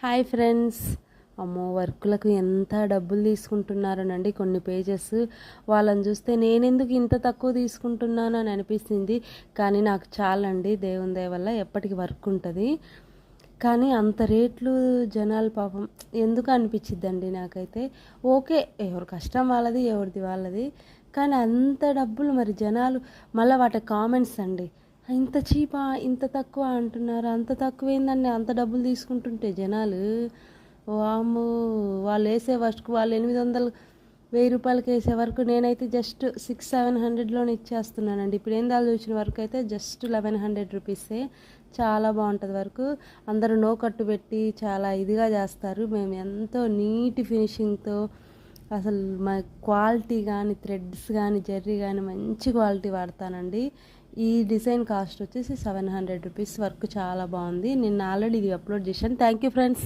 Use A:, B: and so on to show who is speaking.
A: Hi friends. అమ్మో, వర్కులకు ఎంత డబ్బులు తీసుకుంటున్నారోనండి కొన్ని పేజెస్. వాళ్ళని చూస్తే నేనెందుకు ఇంత తక్కువ తీసుకుంటున్నాను అని అనిపిస్తుంది. కానీ నాకు చాలండి, దేవుని దయ వల్ల ఎప్పటికి వర్క్ ఉంటుంది. కానీ అంత రేట్లు జనాలు పాపం ఎందుకు అనిపించిద్దండి నాకైతే. ఓకే, ఎవరి కష్టం వాళ్ళది, ఎవరిది వాళ్ళది. కానీ అంత డబ్బులు మరి జనాలు మళ్ళీ వాటి కామెంట్స్ అండి, ఇంత చీపా, ఇంత తక్కువ అంటున్నారు. అంత తక్కువ ఏందండి, అంత డబ్బులు తీసుకుంటుంటే జనాలు. వామ్మో, వాళ్ళు వేసే వర్క్ వాళ్ళు 800 1000 రూపాయలకి వేసే వరకు నేనైతే జస్ట్ 600-700లోనే ఇచ్చేస్తున్నానండి. ఇప్పుడు ఏం దాలు చూసిన వరకు అయితే జస్ట్ 1100 రూపీసే. చాలా బాగుంటుంది వర్క్. అందరూ నో కట్టు పెట్టి చాలా ఇదిగా చేస్తారు. మేము ఎంతో నీట్ ఫినిషింగ్తో, అసలు మా క్వాలిటీ కానీ, థ్రెడ్స్ కానీ, జర్రీ కానీ మంచి క్వాలిటీ వాడతానండి. ఈ డిజైన్ కాస్ట్ వచ్చేసి 700 రూపీస్. వర్క్ చాలా బాగుంది. నేను ఆల్రెడీ ఇది అప్లోడ్ చేశాను. Thank you friends.